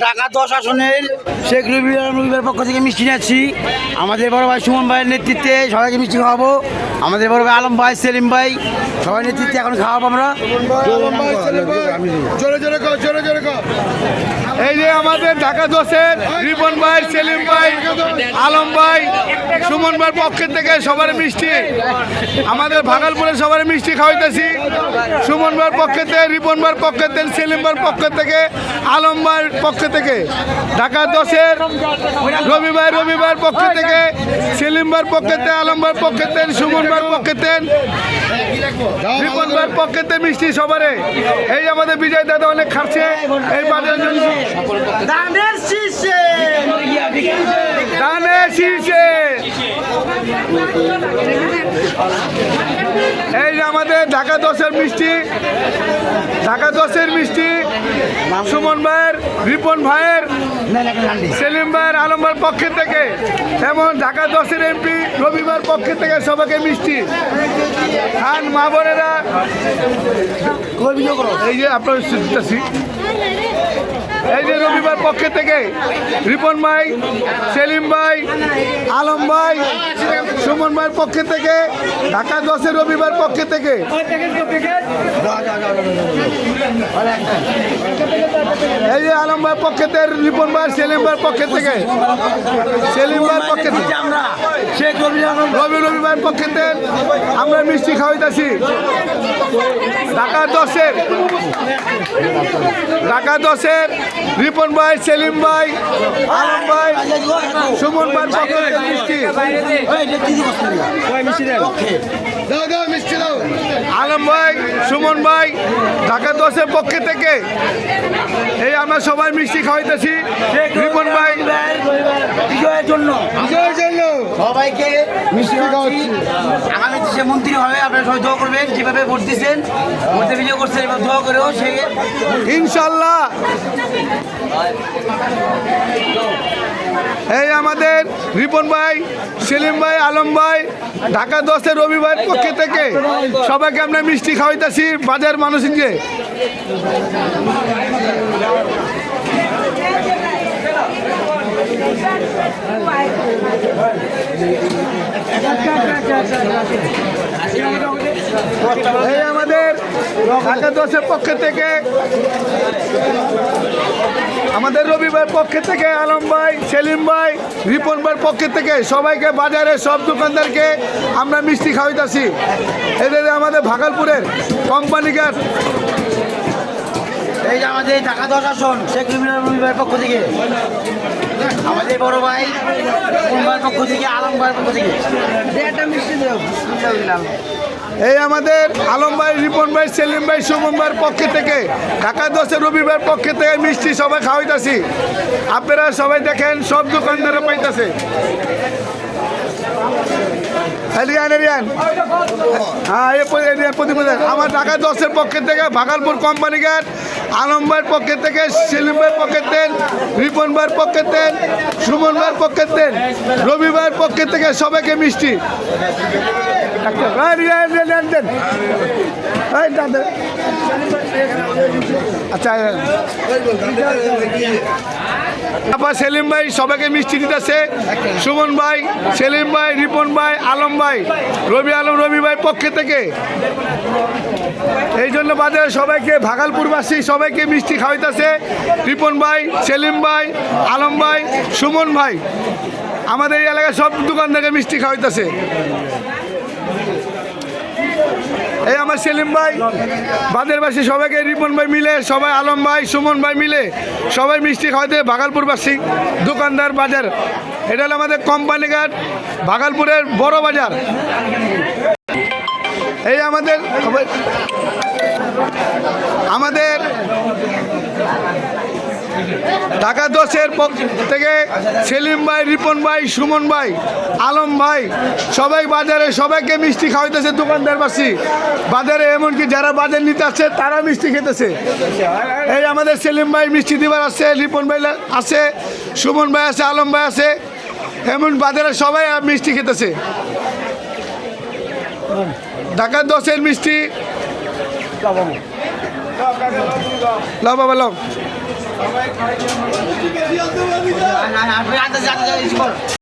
ঢাকা 10 আসনের শেখ রবিবার পক্ষ থেকে মিষ্টি নিচ্ছি। আমাদের বড় ভাই সুমন ভাইয়ের নেতৃত্বে সবাইকে মিষ্টি খাওয়াবো। আমাদের বড় ভাই আলম ভাই, সেলিম ভাই সবাই নেতৃত্বে এখন খাওয়াবো আমরা। এই যে আমাদের ঢাকা 10-এর রিপন ভাই, সেলিম ভাই, আলম ভাই, সুমন ভাইয়ের পক্ষের থেকে সবার মিষ্টি, আমাদের ভাগলপুরে সবার মিষ্টি খাওয়াইতেছি। সুমন ভাইয়ের পক্ষে থেকে, রিপন ভাইয়ের পক্ষে থেকে, সেলিম ভাইয়ের পক্ষে থেকে, আলম ভাইয়ের পক্ষে থেকে, ঢাকা 10-এর রবিবার পক্ষে থেকে, সেলিম ভাইয়ের পক্ষে থেকে, আলম ভাইয়ের পক্ষে থেকে, সুমন ভাইয়ের পক্ষে থেকে, রিপন ভাইয়ের পক্ষে থেকে মিষ্টি সবারে। এই আমাদের বিজয় দাদা অনেক খাচ্ছে এই বাজারের জন্য। ধানের শীষে এই যে আমাদের ঢাকা 10-এর মিষ্টি, ঢাকা 10-এর মিষ্টি সুমন ভাইয়ের, রিপন ভাইয়ের, সেলিম ভাইয়ের, আলম ভাইয়ের পক্ষের থেকে, এবং ঢাকা 10-এর এমপি রবিবার পক্ষের থেকে সবাইকে মিষ্টি খান মা বোনেরা। এই যে আপনার দিতেছি, এই যে রবিবার পক্ষে থেকে রিপন ভাই, সেলিম ভাই, আলম ভাই, সুমন ভাইয়ের পক্ষে থেকে, ঢাকা 10-এর রবিবার পক্ষে থেকে, এই যে আলম ভাইয়ের পক্ষে থেকে, রিপন ভাই, সেলিম ভাইয়ের পক্ষে থেকে, সেলিম ভাইয়ের পক্ষে থেকে, আমরা শেখ রবিবার পক্ষে থেকে আমরা মিষ্টি খাওয়াইতেছি। ঢাকা 10-এর রিপন ভাই, সেলিম ভাই, আলম ভাই, সুমন ভাইয়ের পক্ষে থেকে মিষ্টি, আলম ভাই, সুমন ভাই, ঢাকা 10-এর পক্ষে থেকে এই আমরা সবাই মিষ্টি খাওয়াইতেছি। রিপন ভাই বিজয়ের জন্য সবাইকে মিষ্টি খাওয়াচ্ছি। আগামী দেশে মন্ত্রী হবে, আপনারা সবাই দোয়া করবেন। যেভাবে ভোট দিচ্ছেন, ভোটে বিজয় করছেন, এবার দোয়া করেও সে ইনশাল্লাহ। এই আমাদের রিপন ভাই, সেলিম ভাই, আলম ভাই, ঢাকা 10-এর রবিবার পক্ষে থেকে সবাইকে আমরা মিষ্টি খাওয়াইতেছি বাজার মানুষ যে। এই আমাদের ঢাকা 10-এর পক্ষে থেকে, আমাদের রবিবার পক্ষে থেকে, আলম ভাই, সেলিম ভাই, রিপন ভাইয়ের পক্ষে থেকে সবাইকে, বাজারে সব দোকানদারকে আমরা মিষ্টি খাওয়াইতেছি। এদের আমাদের ভাগলপুরের কোম্পানিঘাট। এই যে আমাদের ঢাকা 10 আসন শেখ রবিবার পক্ষ থেকে, আমাদের বড় ভাই ভাইয়ের পক্ষ থেকে, আলম ভাইয়ের পক্ষ থেকে এই আমাদের আলম ভাই, রিপন ভাই, সেলিম ভাই, সুমন ভাইয়ের পক্ষে থেকে, ঢাকা 10-এর রবিবার পক্ষে থেকে মিষ্টি সবাই খাওয়াইতেছি। আপনারা সবাই দেখেন সব দোকানদারে পাইতেছে। আমার ঢাকা 10-এর পক্ষে থেকে, ভাগলপুর কোম্পানিঘাট, আলম ভাইয়ের পক্ষে থেকে, সেলিম ভাইয়ের পক্ষে থেকে, রিপন ভাইয়ের পক্ষে থেকে, সুমন ভাইয়ের পক্ষে থেকে, রবিবার পক্ষে থেকে সবাইকে মিষ্টি। আচ্ছা, তারপর সেলিম ভাই সবাইকে মিষ্টি দিতেছে। সুমন ভাই, সেলিম ভাই, রিপন ভাই, আলম ভাই, রবি ভাই পক্ষে থেকে। এই জন্য বাজারে সবাইকে, ভাগলপুরবাসী সবাইকে মিষ্টি খাওয়াইতেছে। রিপন ভাই, সেলিম ভাই, আলম ভাই, সুমন ভাই, আমাদের এই এলাকায় সব দোকান থেকে মিষ্টি খাওয়াইতেছে। এই আমার সেলিম ভাই, বাজারবাসী সবাইকে, রিপন ভাই মিলে সবাই, আলম ভাই, সুমন ভাই মিলে সবাই মিষ্টি খাওয়াইতে, ভাগলপুরবাসী দোকানদার বাজার। এটা হলো আমাদের কোম্পানিঘাট, ভাগলপুরের বড় বাজার। এই আমাদের ঢাকা 10-এর পক্ষ থেকে সেলিম ভাই, রিপন ভাই, সুমন ভাই, আলম ভাই সবাই বাজারে সবাইকে মিষ্টি খাওয়াইতেছে। দোকানদারবাসী বাজারে, এমনকি যারা বাজার নিতে আসছে তারা মিষ্টি খেতেছে। এই আমাদের সেলিম ভাই মিষ্টি দিবার আছে, রিপন ভাই আছে, সুমন ভাই আছে, আলম ভাই আছে, এমন বাজারে সবাই মিষ্টি খেতেছে। ঢাকা 10-এর মিষ্টি, লাভ বাবা লাভ। আনতে